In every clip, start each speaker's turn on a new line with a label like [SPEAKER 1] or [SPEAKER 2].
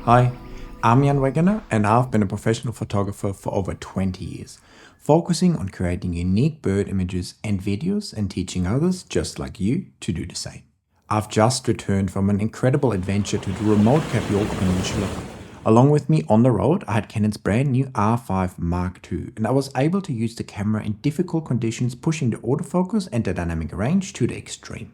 [SPEAKER 1] Hi, I'm Jan Wegener and I've been a professional photographer for over 20 years, focusing on creating unique bird images and videos and teaching others just like you to do the same. I've just returned from an incredible adventure to the remote Cape York Peninsula. Along with me on the road, I had Canon's brand new R5 Mark II, and I was able to use the camera in difficult conditions, pushing the autofocus and the dynamic range to the extreme.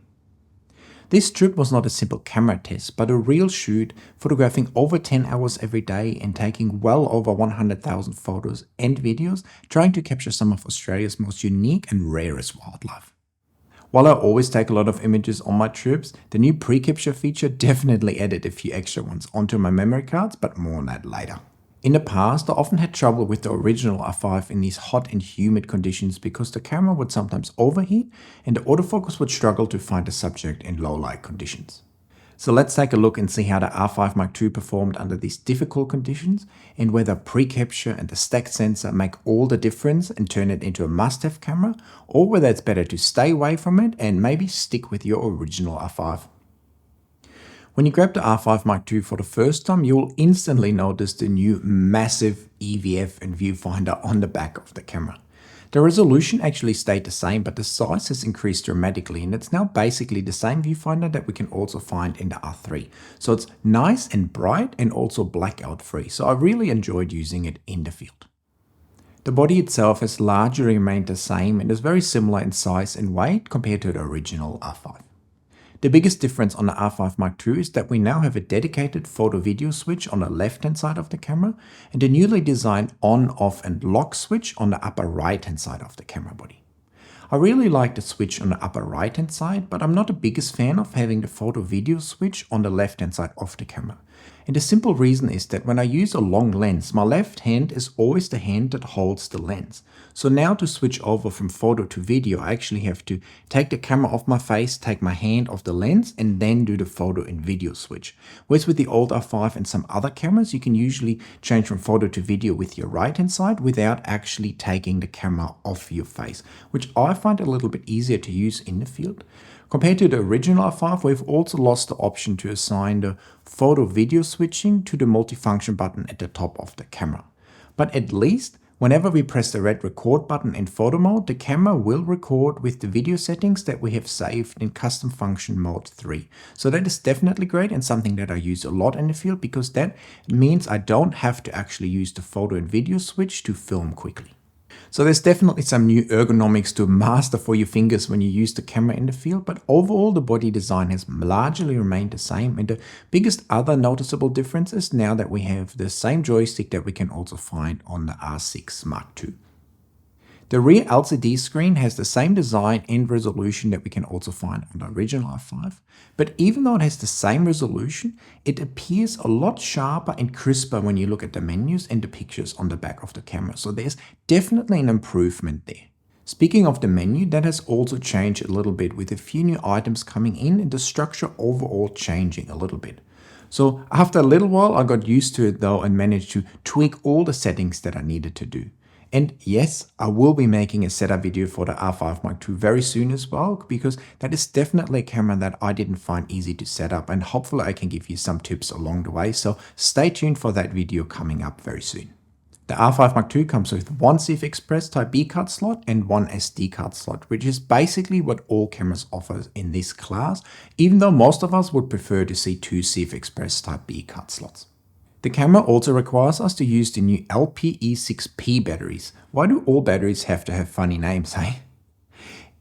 [SPEAKER 1] This trip was not a simple camera test, but a real shoot, photographing over 10 hours every day and taking well over 100,000 photos and videos, trying to capture some of Australia's most unique and rarest wildlife. While I always take a lot of images on my trips, the new pre-capture feature definitely added a few extra ones onto my memory cards, but more on that later. In the past, I often had trouble with the original R5 in these hot and humid conditions because the camera would sometimes overheat and the autofocus would struggle to find the subject in low light conditions. So let's take a look and see how the R5 Mark II performed under these difficult conditions and whether pre-capture and the stacked sensor make all the difference and turn it into a must-have camera, or whether it's better to stay away from it and maybe stick with your original R5. When you grab the R5 Mark II for the first time, you will instantly notice the new massive EVF and viewfinder on the back of the camera. The resolution actually stayed the same, but the size has increased dramatically, and it's now basically the same viewfinder that we can also find in the R3. So it's nice and bright and also blackout free, so I really enjoyed using it in the field. The body itself has largely remained the same and is very similar in size and weight compared to the original R5. The biggest difference on the R5 Mark II is that we now have a dedicated photo-video switch on the left-hand side of the camera and a newly designed on, off and lock switch on the upper right-hand side of the camera body. I really like the switch on the upper right-hand side, but I'm not the biggest fan of having the photo-video switch on the left-hand side of the camera. And the simple reason is that when I use a long lens, my left hand is always the hand that holds the lens. So now to switch over from photo to video, I actually have to take the camera off my face, take my hand off the lens, and then do the photo and video switch. Whereas with the old R5 and some other cameras, you can usually change from photo to video with your right hand side without actually taking the camera off your face, which I find a little bit easier to use in the field. Compared to the original R5, we've also lost the option to assign the photo-video switching to the multifunction button at the top of the camera. But at least, whenever we press the red record button in photo mode, the camera will record with the video settings that we have saved in custom function mode 3. So that is definitely great and something that I use a lot in the field, because that means I don't have to actually use the photo and video switch to film quickly. So there's definitely some new ergonomics to master for your fingers when you use the camera in the field, but overall the body design has largely remained the same, and the biggest other noticeable difference is now that we have the same joystick that we can also find on the R6 Mark II. The rear LCD screen has the same design and resolution that we can also find on the original R5, but even though it has the same resolution, it appears a lot sharper and crisper when you look at the menus and the pictures on the back of the camera, so there's definitely an improvement there. Speaking of the menu, that has also changed a little bit with a few new items coming in and the structure overall changing a little bit. So after a little while I got used to it though and managed to tweak all the settings that I needed to do. And yes, I will be making a setup video for the R5 Mark II very soon as well, because that is definitely a camera that I didn't find easy to set up, and hopefully I can give you some tips along the way, so stay tuned for that video coming up very soon. The R5 Mark II comes with one CF Express Type B card slot and one SD card slot, which is basically what all cameras offer in this class, even though most of us would prefer to see two CF Express Type B card slots. The camera also requires us to use the new LPE6P batteries. Why do all batteries have to have funny names, hey?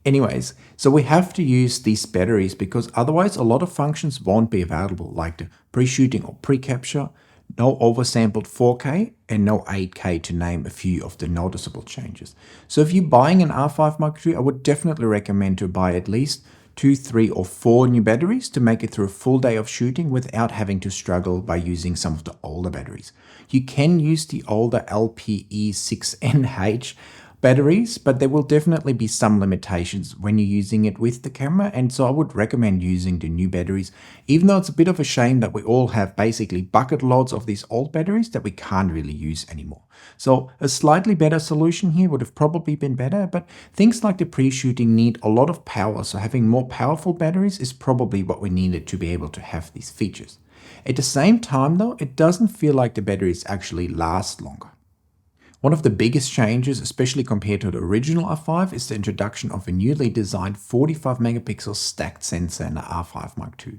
[SPEAKER 1] Anyways, so we have to use these batteries because otherwise a lot of functions won't be available, like the pre-shooting or pre-capture, no oversampled 4K, and no 8K, to name a few of the noticeable changes. So if you're buying an R5 Mark II, I would definitely recommend to buy at least 2, 3 or 4 new batteries to make it through a full day of shooting without having to struggle by using some of the older batteries. You can use the older LPE6NH batteries, but there will definitely be some limitations when you're using it with the camera, and so I would recommend using the new batteries, even though it's a bit of a shame that we all have basically bucket loads of these old batteries that we can't really use anymore. So a slightly better solution here would have probably been better, but things like the pre-shooting need a lot of power, so having more powerful batteries is probably what we needed to be able to have these features. At the same time though, it doesn't feel like the batteries actually last longer. One of the biggest changes, especially compared to the original R5, is the introduction of a newly designed 45 megapixel stacked sensor in the R5 Mark II.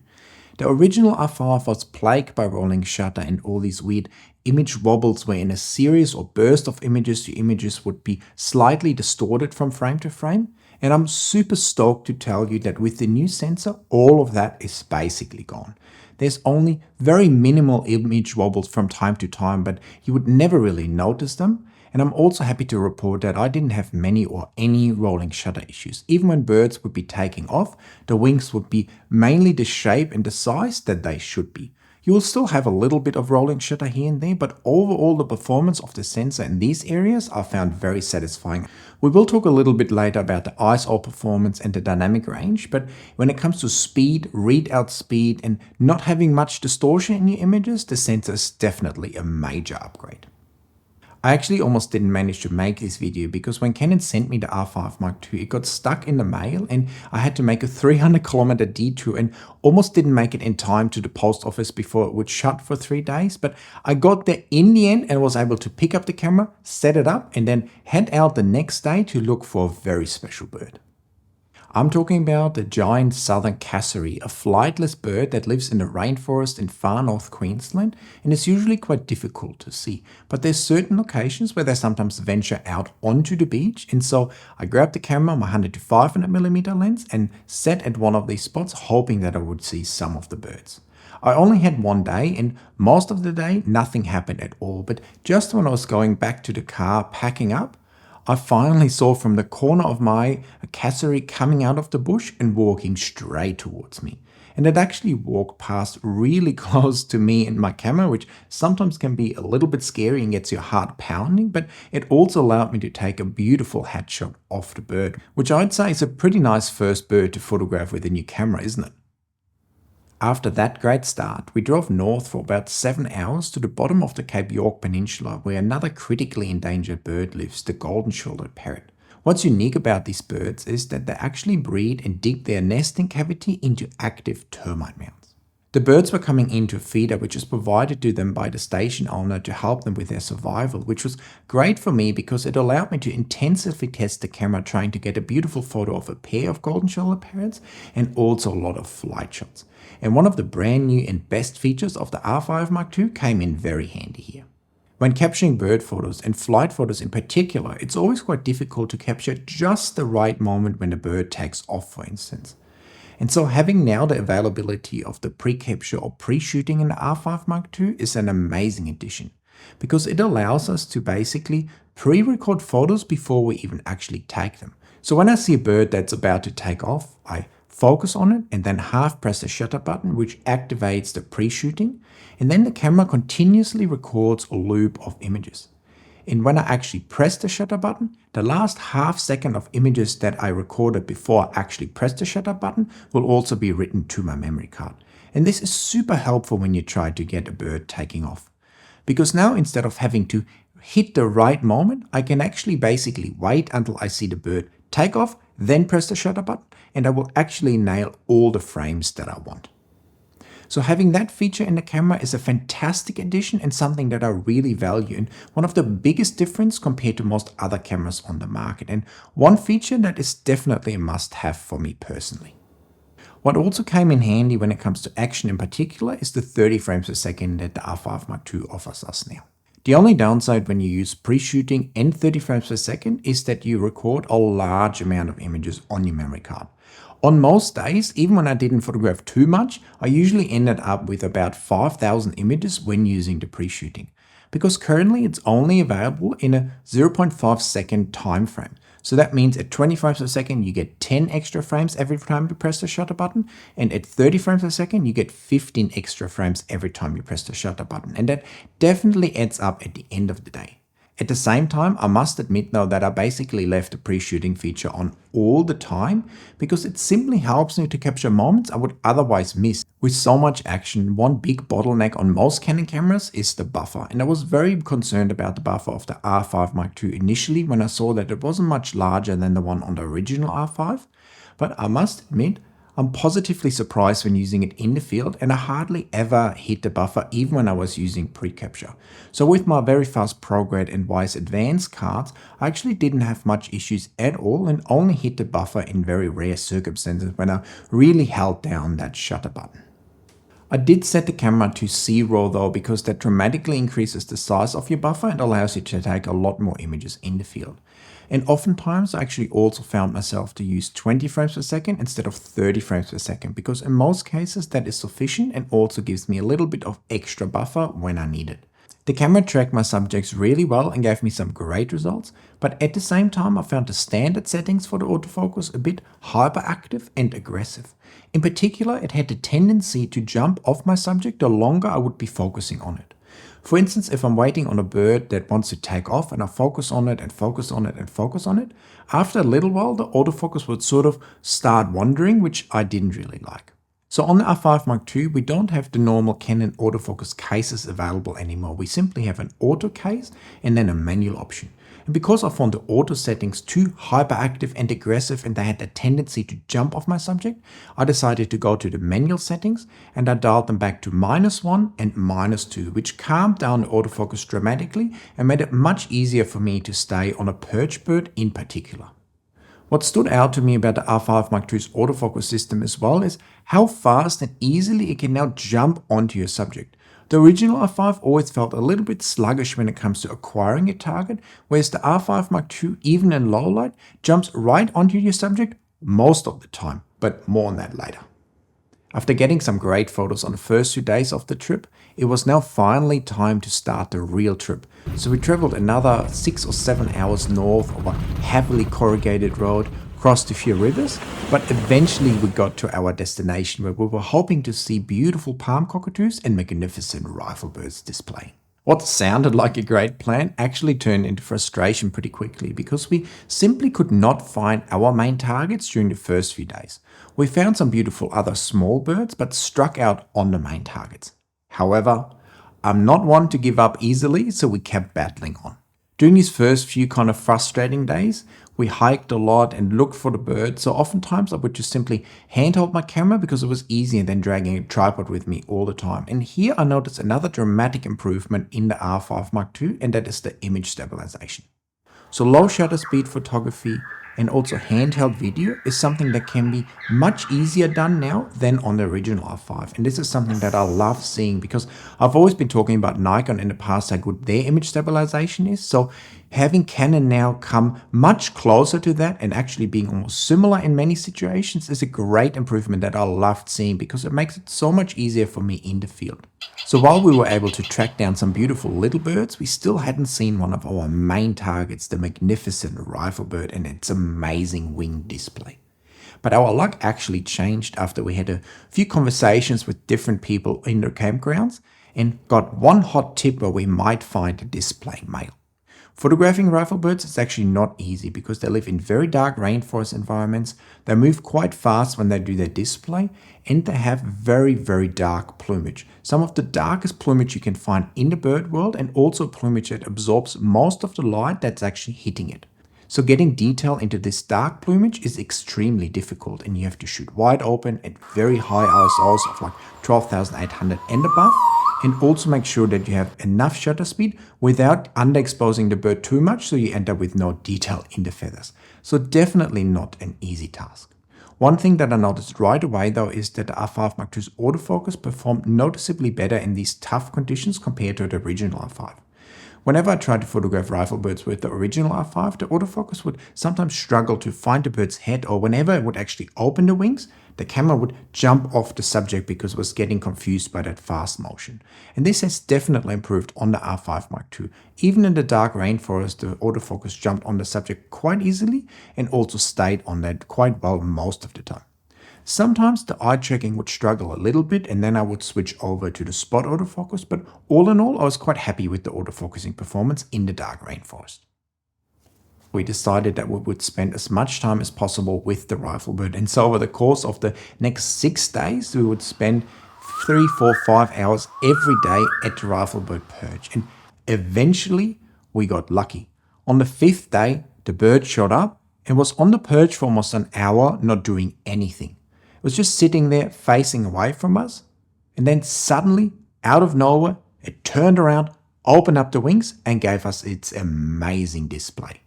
[SPEAKER 1] The original R5 was plagued by rolling shutter and all these weird image wobbles where in a series or burst of images, the images would be slightly distorted from frame to frame. And I'm super stoked to tell you that with the new sensor, all of that is basically gone. There's only very minimal image wobbles from time to time, but you would never really notice them. And I'm also happy to report that I didn't have many or any rolling shutter issues. Even when birds would be taking off, the wings would be mainly the shape and the size that they should be. You will still have a little bit of rolling shutter here and there, but overall the performance of the sensor in these areas I found very satisfying. We will talk a little bit later about the ISO performance and the dynamic range, but when it comes to speed, readout speed, and not having much distortion in your images, the sensor is definitely a major upgrade. I actually almost didn't manage to make this video because when Canon sent me the R5 Mark II, it got stuck in the mail and I had to make a 300-kilometer detour and almost didn't make it in time to the post office before it would shut for 3 days. But I got there in the end and was able to pick up the camera, set it up, and then head out the next day to look for a very special bird. I'm talking about the giant southern cassowary, a flightless bird that lives in the rainforest in far north Queensland and is usually quite difficult to see. But there's certain occasions where they sometimes venture out onto the beach, and so I grabbed the camera, my 100 to 500mm lens, and set at one of these spots hoping that I would see some of the birds. I only had one day and most of the day nothing happened at all, but just when I was going back to the car packing up, I finally saw from the corner of my cassowary coming out of the bush and walking straight towards me. And it actually walked past really close to me and my camera, which sometimes can be a little bit scary and gets your heart pounding, but it also allowed me to take a beautiful headshot of the bird, which I'd say is a pretty nice first bird to photograph with a new camera, isn't it? After that great start, we drove north for about 7 hours to the bottom of the Cape York Peninsula where another critically endangered bird lives, the golden-shouldered parrot. What's unique about these birds is that they actually breed and dig their nesting cavity into active termite mounds. The birds were coming into a feeder which is provided to them by the station owner to help them with their survival, which was great for me because it allowed me to intensively test the camera trying to get a beautiful photo of a pair of golden-shouldered parrots and also a lot of flight shots. And one of the brand new and best features of the R5 Mark II came in very handy here. When capturing bird photos and flight photos in particular, it's always quite difficult to capture just the right moment when the bird takes off, for instance. And so having now the availability of the pre-capture or pre-shooting in the R5 Mark II is an amazing addition because it allows us to basically pre-record photos before we even actually take them. So when I see a bird that's about to take off, I focus on it and then half press the shutter button, which activates the pre-shooting, and then the camera continuously records a loop of images. And when I actually press the shutter button, the last half second of images that I recorded before I actually pressed the shutter button will also be written to my memory card. And this is super helpful when you try to get a bird taking off. Because now instead of having to hit the right moment, I can actually basically wait until I see the bird take off, then press the shutter button, and I will actually nail all the frames that I want. So having that feature in the camera is a fantastic addition and something that I really value and one of the biggest difference compared to most other cameras on the market, and one feature that is definitely a must-have for me personally. What also came in handy when it comes to action in particular is the 30 frames per second that the R5 Mark II offers us now. The only downside when you use pre-shooting and 30 frames per second is that you record a large amount of images on your memory card. On most days, even when I didn't photograph too much, I usually ended up with about 5,000 images when using the pre-shooting. Because currently it's only available in a 0.5 second time frame. So that means at 20 frames per second, you get 10 extra frames every time you press the shutter button. And at 30 frames per second, you get 15 extra frames every time you press the shutter button. And that definitely adds up at the end of the day. At the same time, I must admit though that I basically left the pre-shooting feature on all the time because it simply helps me to capture moments I would otherwise miss. With so much action, one big bottleneck on most Canon cameras is the buffer, and I was very concerned about the buffer of the R5 Mark II initially when I saw that it wasn't much larger than the one on the original R5, but I must admit I'm positively surprised when using it in the field, and I hardly ever hit the buffer even when I was using pre-capture. So with my very fast ProGrad and IBIS Advanced cards, I actually didn't have much issues at all and only hit the buffer in very rare circumstances when I really held down that shutter button. I did set the camera to 0 though, because that dramatically increases the size of your buffer and allows you to take a lot more images in the field. And oftentimes I actually also found myself to use 20 frames per second instead of 30 frames per second, because in most cases that is sufficient and also gives me a little bit of extra buffer when I need it. The camera tracked my subjects really well and gave me some great results, but at the same time I found the standard settings for the autofocus a bit hyperactive and aggressive. In particular, it had the tendency to jump off my subject the longer I would be focusing on it. For instance, if I'm waiting on a bird that wants to take off and I focus on it and focus on it and focus on it, after a little while the autofocus would sort of start wandering, which I didn't really like. So on the R5 Mark II, we don't have the normal Canon autofocus cases available anymore. We simply have an auto case and then a manual option. And because I found the auto settings too hyperactive and aggressive and they had a tendency to jump off my subject, I decided to go to the manual settings and I dialed them back to -1 and -2, which calmed down the autofocus dramatically and made it much easier for me to stay on a perch bird in particular. What stood out to me about the R5 Mark II's autofocus system as well is how fast and easily it can now jump onto your subject. The original R5 always felt a little bit sluggish when it comes to acquiring a target, whereas the R5 Mark II, even in low light, jumps right onto your subject most of the time, but more on that later. After getting some great photos on the first 2 days of the trip, it was now finally time to start the real trip. So we traveled another 6 or 7 hours north of a heavily corrugated road, crossed a few rivers, but eventually we got to our destination where we were hoping to see beautiful palm cockatoos and magnificent riflebirds displaying. What sounded like a great plan actually turned into frustration pretty quickly because we simply could not find our main targets during the first few days. We found some beautiful other small birds but struck out on the main targets. However, I'm not one to give up easily, so we kept battling on. During these first few kind of frustrating days, we hiked a lot and looked for the birds, so oftentimes I would just simply handhold my camera because it was easier than dragging a tripod with me all the time. And here I noticed another dramatic improvement in the R5 Mark II, and that is the image stabilization. So low shutter speed photography and also handheld video is something that can be much easier done now than on the original R5. And this is something that I love seeing because I've always been talking about Nikon in the past how good their image stabilization is. So having Canon now come much closer to that and actually being almost similar in many situations is a great improvement that I loved seeing because it makes it so much easier for me in the field. So while we were able to track down some beautiful little birds, we still hadn't seen one of our main targets, the magnificent riflebird and its amazing wing display. But our luck actually changed after we had a few conversations with different people in their campgrounds and got one hot tip where we might find a displaying male. Photographing riflebirds is actually not easy because they live in very dark rainforest environments, they move quite fast when they do their display, and they have very, very dark plumage. Some of the darkest plumage you can find in the bird world and also plumage that absorbs most of the light that's actually hitting it. So getting detail into this dark plumage is extremely difficult and you have to shoot wide open at very high ISOs of like 12,800 and above, and also make sure that you have enough shutter speed without underexposing the bird too much so you end up with no detail in the feathers. So definitely not an easy task. One thing that I noticed right away though is that the R5 Mark II's autofocus performed noticeably better in these tough conditions compared to the original R5. Whenever I tried to photograph riflebirds with the original R5, the autofocus would sometimes struggle to find the bird's head, or whenever it would actually open the wings, the camera would jump off the subject because it was getting confused by that fast motion. And this has definitely improved on the R5 Mark II. Even in the dark rainforest, the autofocus jumped on the subject quite easily and also stayed on that quite well most of the time. Sometimes the eye tracking would struggle a little bit and then I would switch over to the spot autofocus, but all in all I was quite happy with the autofocusing performance in the dark rainforest. We decided that we would spend as much time as possible with the riflebird, and so over the course of the next 6 days we would spend 3, 4, 5 hours every day at the riflebird perch, and eventually we got lucky. On the 5th day the bird showed up and was on the perch for almost an hour not doing anything. It was just sitting there facing away from us, and then suddenly, out of nowhere, it turned around, opened up the wings, and gave us its amazing display.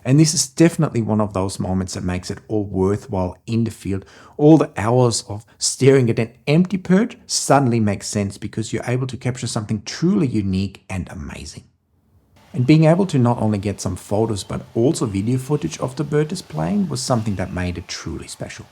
[SPEAKER 1] And this is definitely one of those moments that makes it all worthwhile in the field. All the hours of staring at an empty bird suddenly makes sense because you're able to capture something truly unique and amazing. And being able to not only get some photos but also video footage of the bird displaying was something that made it truly special.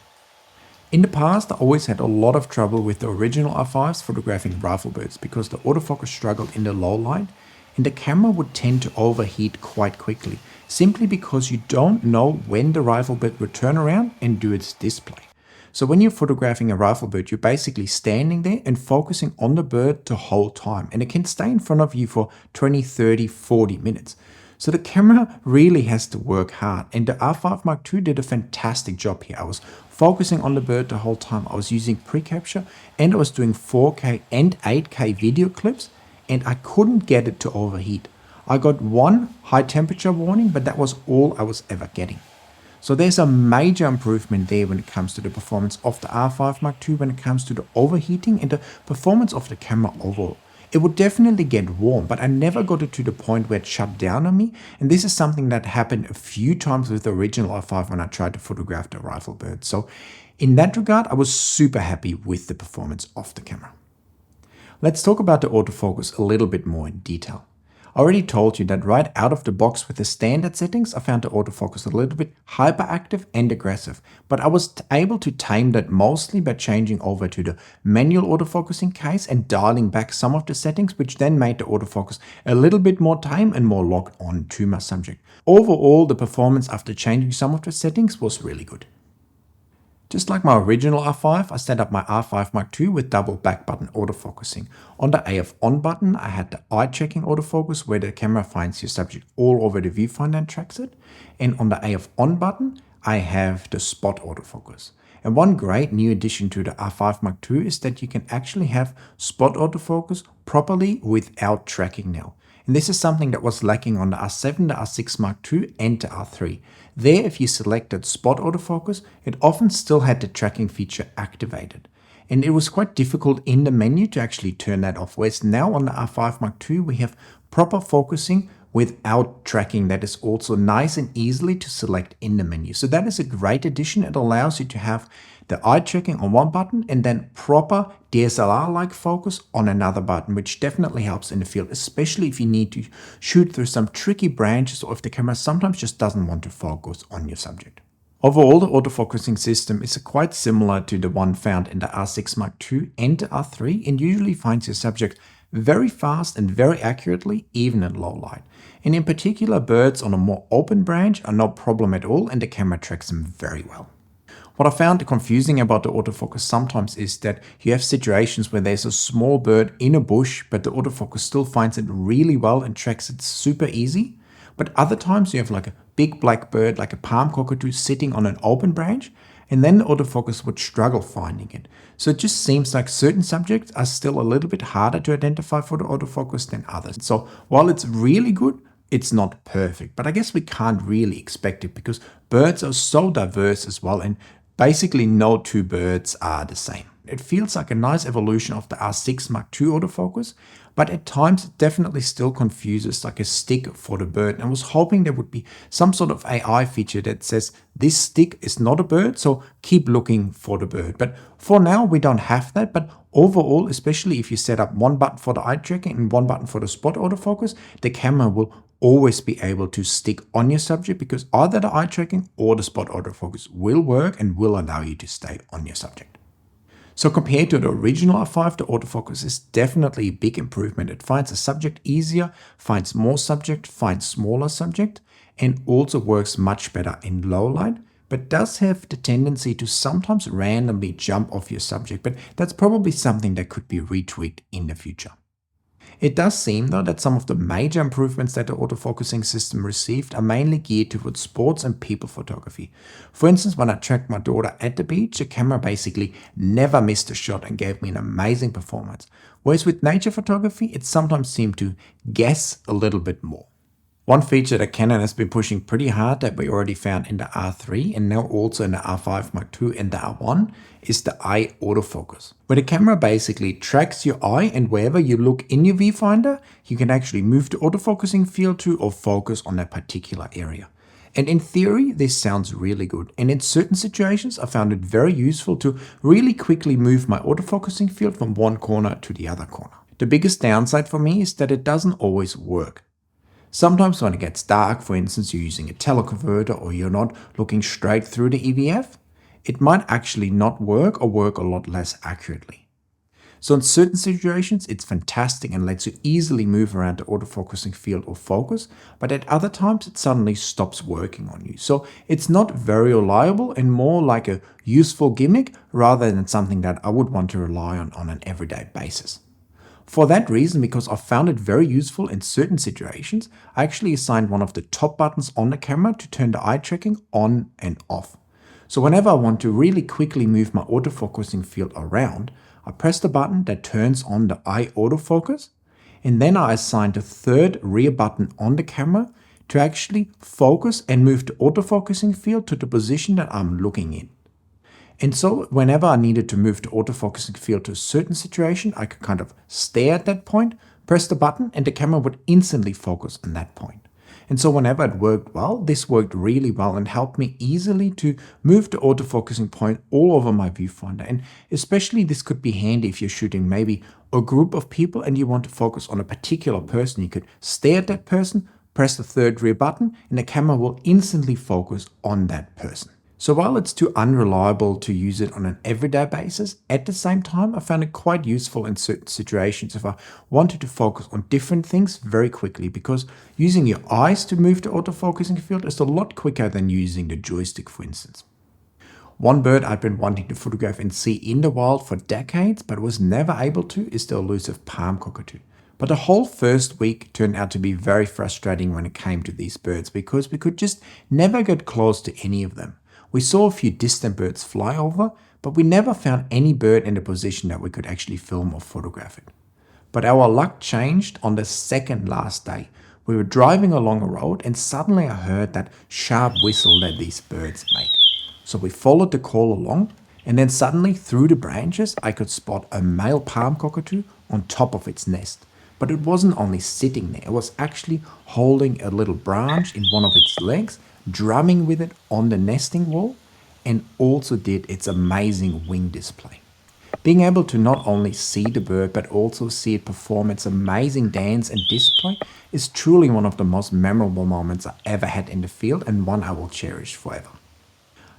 [SPEAKER 1] In the past, I always had a lot of trouble with the original R5s photographing rifle birds because the autofocus struggled in the low light and the camera would tend to overheat quite quickly, simply because you don't know when the rifle bird will turn around and do its display. So when you're photographing a rifle bird, you're basically standing there and focusing on the bird the whole time, and it can stay in front of you for 20, 30, 40 minutes. So the camera really has to work hard, and the R5 Mark II did a fantastic job here. I was focusing on the bird the whole time. I was using pre-capture and I was doing 4K and 8K video clips, and I couldn't get it to overheat. I got one high temperature warning, but that was all I was ever getting. So there's a major improvement there when it comes to the performance of the R5 Mark II when it comes to the overheating and the performance of the camera overall. It would definitely get warm, but I never got it to the point where it shut down on me, and this is something that happened a few times with the original R5 when I tried to photograph the rifle bird. So in that regard, I was super happy with the performance of the camera. Let's talk about the autofocus a little bit more in detail. I already told you that right out of the box with the standard settings, I found the autofocus a little bit hyperactive and aggressive, but I was able to tame that mostly by changing over to the manual autofocusing case and dialing back some of the settings, which then made the autofocus a little bit more tame and more locked on to my subject. Overall, the performance after changing some of the settings was really good. Just like my original R5, I set up my R5 Mark II with double back button autofocusing. On the AF on button, I had the eye tracking autofocus where the camera finds your subject all over the viewfinder and tracks it. And on the AF on button, I have the spot autofocus. And one great new addition to the R5 Mark II is that you can actually have spot autofocus properly without tracking now. And this is something that was lacking on the R7, the R6 Mark II, and the R3. There, if you selected spot autofocus, it often still had the tracking feature activated. And it was quite difficult in the menu to actually turn that off. Whereas now on the R5 Mark II, we have proper focusing without tracking that is also nice and easily to select in the menu. So that is a great addition. It allows you to have the eye tracking on one button and then proper DSLR-like focus on another button, which definitely helps in the field, especially if you need to shoot through some tricky branches or if the camera sometimes just doesn't want to focus on your subject. Overall, the autofocusing system is quite similar to the one found in the R6 Mark II and the R3 and usually finds your subject very fast and very accurately, even in low light. And in particular, birds on a more open branch are no problem at all and the camera tracks them very well. What I found confusing about the autofocus sometimes is that you have situations where there's a small bird in a bush, but the autofocus still finds it really well and tracks it super easy. But other times you have like a big black bird, like a palm cockatoo sitting on an open branch, and then the autofocus would struggle finding it. So it just seems like certain subjects are still a little bit harder to identify for the autofocus than others. So while it's really good, it's not perfect, but I guess we can't really expect it because birds are so diverse as well, and basically no two birds are the same. It feels like a nice evolution of the R6 Mark II autofocus, but at times it definitely still confuses like a stick for the bird. And I was hoping there would be some sort of AI feature that says this stick is not a bird, so keep looking for the bird. But for now we don't have that, but overall, especially if you set up one button for the eye tracking and one button for the spot autofocus, the camera will always be able to stick on your subject because either the eye tracking or the spot autofocus will work and will allow you to stay on your subject. So compared to the original R5, the autofocus is definitely a big improvement. It finds a subject easier, finds more subject, finds smaller subject, and also works much better in low light, but does have the tendency to sometimes randomly jump off your subject, but that's probably something that could be retweaked in the future. It does seem though that some of the major improvements that the autofocusing system received are mainly geared towards sports and people photography. For instance, when I tracked my daughter at the beach, the camera basically never missed a shot and gave me an amazing performance. Whereas with nature photography, it sometimes seemed to guess a little bit more. One feature that Canon has been pushing pretty hard that we already found in the R3 and now also in the R5 Mark II and the R1 is the eye autofocus, where the camera basically tracks your eye, and wherever you look in your viewfinder, you can actually move the autofocusing field to or focus on that particular area. And in theory, this sounds really good. And in certain situations, I found it very useful to really quickly move my autofocusing field from one corner to the other corner. The biggest downside for me is that it doesn't always work. Sometimes when it gets dark, for instance, you're using a teleconverter or you're not looking straight through the EVF, it might actually not work or work a lot less accurately. So in certain situations, it's fantastic and lets you easily move around the autofocusing field or focus, but at other times it suddenly stops working on you. So it's not very reliable and more like a useful gimmick rather than something that I would want to rely on an everyday basis. For that reason, because I found it very useful in certain situations, I actually assigned one of the top buttons on the camera to turn the eye tracking on and off. So whenever I want to really quickly move my autofocusing field around, I press the button that turns on the eye autofocus, and then I assign the third rear button on the camera to actually focus and move the autofocusing field to the position that I'm looking in. And so whenever I needed to move the autofocusing field to a certain situation, I could kind of stare at that point, press the button, and the camera would instantly focus on that point. And so whenever it worked well, this worked really well and helped me easily to move the autofocusing point all over my viewfinder. And especially this could be handy if you're shooting maybe a group of people and you want to focus on a particular person. You could stare at that person, press the third rear button, and the camera will instantly focus on that person. So while it's too unreliable to use it on an everyday basis, at the same time I found it quite useful in certain situations if I wanted to focus on different things very quickly, because using your eyes to move the autofocusing field is a lot quicker than using the joystick, for instance. One bird I've been wanting to photograph and see in the wild for decades but was never able to is the elusive palm cockatoo. But the whole first week turned out to be very frustrating when it came to these birds, because we could just never get close to any of them. We saw a few distant birds fly over, but we never found any bird in a position that we could actually film or photograph it. But our luck changed on the second last day. We were driving along a road and suddenly I heard that sharp whistle that these birds make. So we followed the call along, and then suddenly through the branches I could spot a male palm cockatoo on top of its nest. But it wasn't only sitting there, it was actually holding a little branch in one of its legs, drumming with it on the nesting wall, and also did its amazing wing display. Being able to not only see the bird but also see it perform its amazing dance and display is truly one of the most memorable moments I ever had in the field, and one I will cherish forever.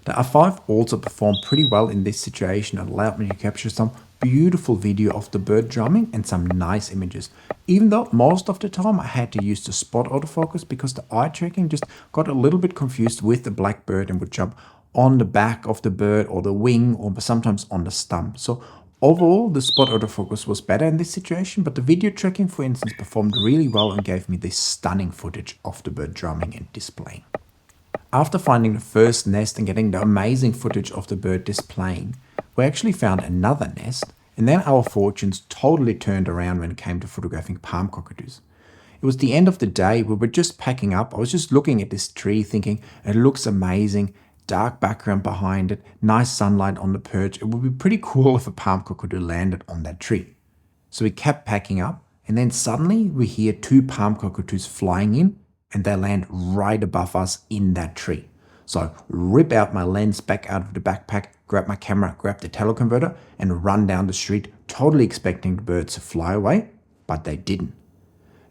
[SPEAKER 1] The R5 also performed pretty well in this situation and allowed me to capture some beautiful video of the bird drumming and some nice images, even though most of the time I had to use the spot autofocus because the eye tracking just got a little bit confused with the black bird and would jump on the back of the bird or the wing or sometimes on the stump. So overall, the spot autofocus was better in this situation, but the video tracking, for instance, performed really well and gave me this stunning footage of the bird drumming and displaying. After finding the first nest and getting the amazing footage of the bird displaying, we actually found another nest, and then our fortunes totally turned around when it came to photographing palm cockatoos. It was the end of the day, we were just packing up. I was just looking at this tree thinking it looks amazing, dark background behind it, nice sunlight on the perch. It would be pretty cool if a palm cockatoo landed on that tree. So we kept packing up, and then suddenly we hear two palm cockatoos flying in, and they land right above us in that tree. So I rip out my lens back out of the backpack, grab my camera, grab the teleconverter, and run down the street, totally expecting the birds to fly away, but they didn't.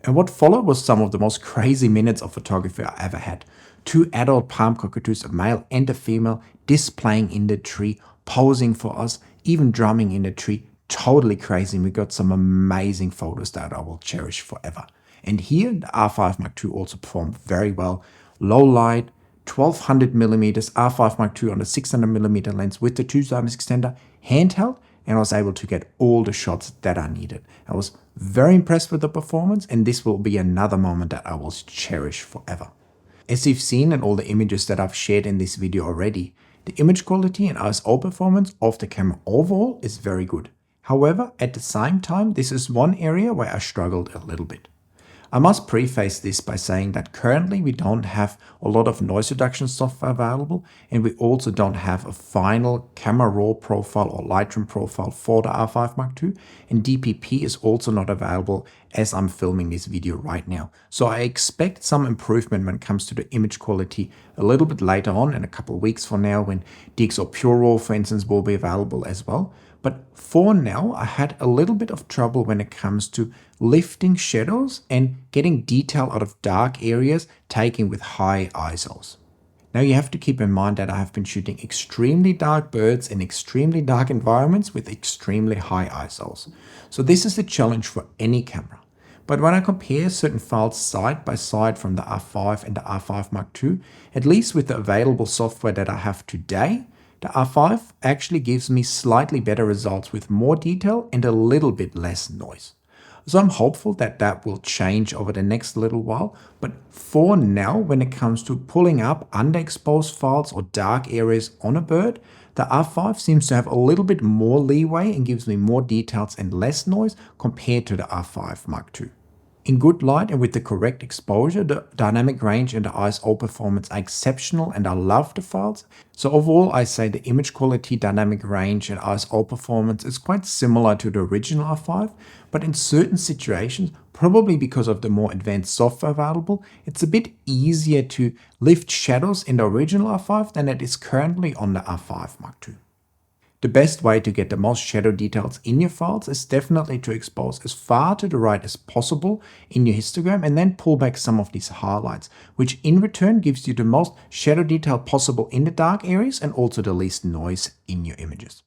[SPEAKER 1] And what followed was some of the most crazy minutes of photography I ever had. Two adult palm cockatoos, a male and a female, displaying in the tree, posing for us, even drumming in the tree. Totally crazy. We got some amazing photos that I will cherish forever. And here, the R5 Mark II also performed very well. Low light, 1200mm R5 Mark II on the 600mm lens with the 2x extender, handheld, and I was able to get all the shots that I needed. I was very impressed with the performance, and this will be another moment that I will cherish forever. As you've seen in all the images that I've shared in this video already, the image quality and ISO performance of the camera overall is very good. However, at the same time, this is one area where I struggled a little bit. I must preface this by saying that currently we don't have a lot of noise reduction software available, and we also don't have a final camera raw profile or Lightroom profile for the R5 Mark II, and DPP is also not available as I'm filming this video right now. So I expect some improvement when it comes to the image quality a little bit later on, in a couple of weeks from now, when DxO Pure Raw, for instance, will be available as well. But for now, I had a little bit of trouble when it comes to lifting shadows and getting detail out of dark areas taken with high ISOs. Now you have to keep in mind that I have been shooting extremely dark birds in extremely dark environments with extremely high ISOs. So this is a challenge for any camera. But when I compare certain files side by side from the R5 and the R5 Mark II, at least with the available software that I have today, the R5 actually gives me slightly better results with more detail and a little bit less noise. So I'm hopeful that that will change over the next little while, but for now, when it comes to pulling up underexposed files or dark areas on a bird, the R5 seems to have a little bit more leeway and gives me more details and less noise compared to the R5 Mark II. In good light and with the correct exposure, the dynamic range and the ISO performance are exceptional and I love the files. So overall, I say the image quality, dynamic range and ISO performance is quite similar to the original R5, but in certain situations, probably because of the more advanced software available, it's a bit easier to lift shadows in the original R5 than it is currently on the R5 Mark II. The best way to get the most shadow details in your files is definitely to expose as far to the right as possible in your histogram and then pull back some of these highlights, which in return gives you the most shadow detail possible in the dark areas and also the least noise in your images.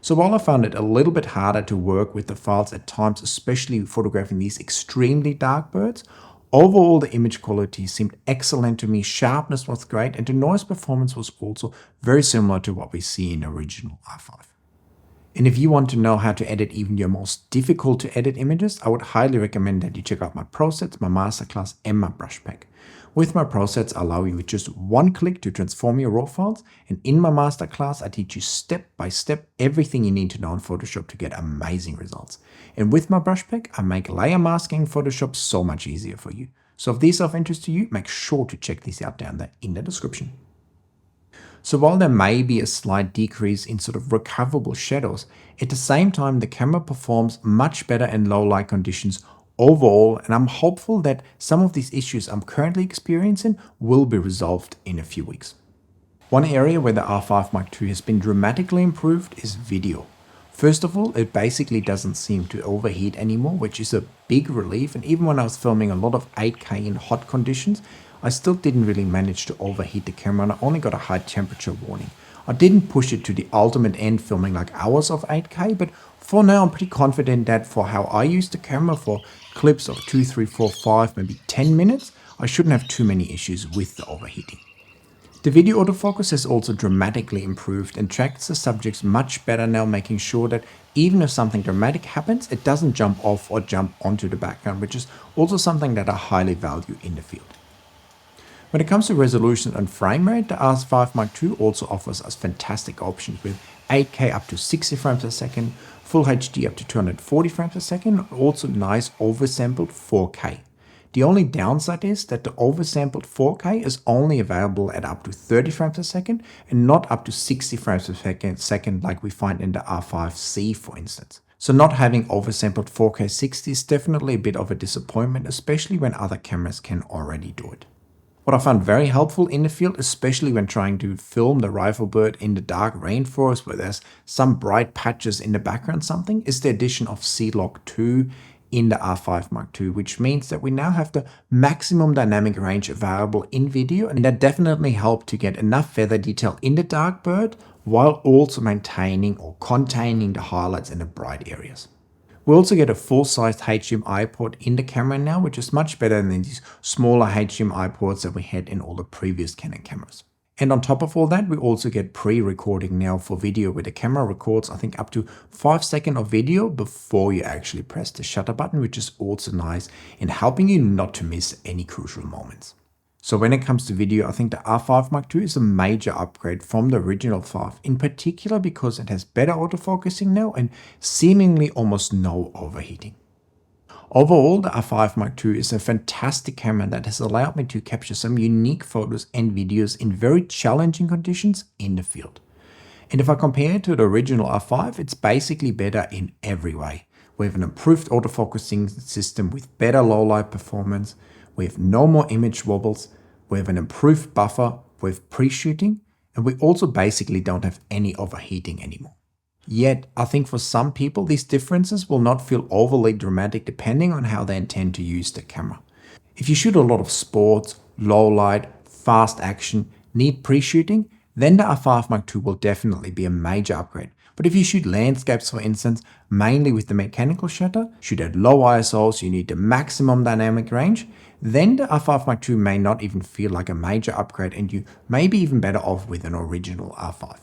[SPEAKER 1] So while I found it a little bit harder to work with the files at times, especially photographing these extremely dark birds, overall the image quality seemed excellent to me, sharpness was great, and the noise performance was also very similar to what we see in the original R5. And if you want to know how to edit even your most difficult to edit images, I would highly recommend that you check out my presets, my masterclass, and my brush pack. With my presets, I allow you with just one click to transform your raw files, and in my masterclass, I teach you step by step everything you need to know in Photoshop to get amazing results. And with my brush pack, I make layer masking in Photoshop so much easier for you. So if these are of interest to you, make sure to check these out down there in the description. So while there may be a slight decrease in sort of recoverable shadows, at the same time the camera performs much better in low light conditions overall, and I'm hopeful that some of these issues I'm currently experiencing will be resolved in a few weeks. One area where the R5 Mark II has been dramatically improved is video. First of all, it basically doesn't seem to overheat anymore, which is a big relief, and even when I was filming a lot of 8K in hot conditions, I still didn't really manage to overheat the camera and I only got a high temperature warning. I didn't push it to the ultimate end filming like hours of 8K, but for now I'm pretty confident that for how I use the camera for clips of 2, 3, 4, 5, maybe 10 minutes, I shouldn't have too many issues with the overheating. The video autofocus has also dramatically improved and tracks the subjects much better now, making sure that even if something dramatic happens, it doesn't jump off or jump onto the background, which is also something that I highly value in the field. When it comes to resolution and frame rate, the R5 Mark II also offers us fantastic options with 8K up to 60 frames per second, Full HD up to 240 frames per second, and also nice oversampled 4K. The only downside is that the oversampled 4K is only available at up to 30 frames per second and not up to 60 frames per second like we find in the R5C, for instance. So not having oversampled 4K 60 is definitely a bit of a disappointment, especially when other cameras can already do it. What I found very helpful in the field, especially when trying to film the rifle bird in the dark rainforest where there's some bright patches in the background something, is the addition of C-Log 2 in the R5 Mark II, which means that we now have the maximum dynamic range available in video, and that definitely helped to get enough feather detail in the dark bird while also maintaining or containing the highlights in the bright areas. We also get a full-sized HDMI port in the camera now, which is much better than these smaller HDMI ports that we had in all the previous Canon cameras. And on top of all that, we also get pre-recording now for video, where the camera records, I think, up to 5 seconds of video before you actually press the shutter button, which is also nice in helping you not to miss any crucial moments. So when it comes to video, I think the R5 Mark II is a major upgrade from the original 5, in particular because it has better autofocusing now and seemingly almost no overheating. Overall, the R5 Mark II is a fantastic camera that has allowed me to capture some unique photos and videos in very challenging conditions in the field. And if I compare it to the original R5, it's basically better in every way. We have an improved autofocusing system with better low light performance, we have no more image wobbles, we have an improved buffer, we have pre-shooting, and we also basically don't have any overheating anymore. Yet, I think for some people, these differences will not feel overly dramatic depending on how they intend to use the camera. If you shoot a lot of sports, low light, fast action, need pre-shooting, then the R5 Mark II will definitely be a major upgrade. But if you shoot landscapes, for instance, mainly with the mechanical shutter, shoot at low ISOs, you need the maximum dynamic range, then the R5 Mark II may not even feel like a major upgrade and you may be even better off with an original R5.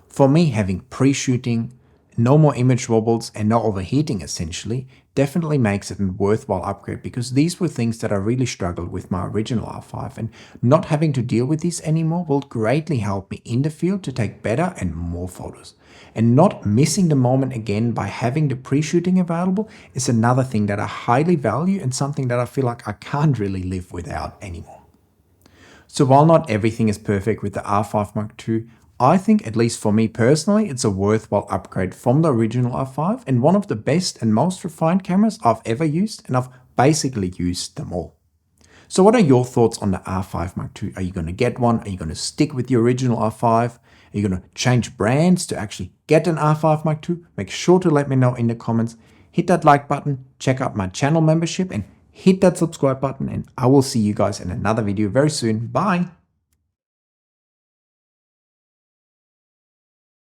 [SPEAKER 1] For me, having pre-shooting, no more image wobbles and no overheating essentially, definitely makes it a worthwhile upgrade because these were things that I really struggled with my original R5, and not having to deal with these anymore will greatly help me in the field to take better and more photos. And not missing the moment again by having the pre-shooting available is another thing that I highly value and something that I feel like I can't really live without anymore. So while not everything is perfect with the R5 Mark II, I think, at least for me personally, it's a worthwhile upgrade from the original R5 and one of the best and most refined cameras I've ever used, and I've basically used them all. So what are your thoughts on the R5 Mark II? Are you going to get one? Are you going to stick with the original R5? Are you going to change brands to actually get an R5 Mark II? Make sure to let me know in the comments. Hit that like button, check out my channel membership, and hit that subscribe button, and I will see you guys in another video very soon. Bye!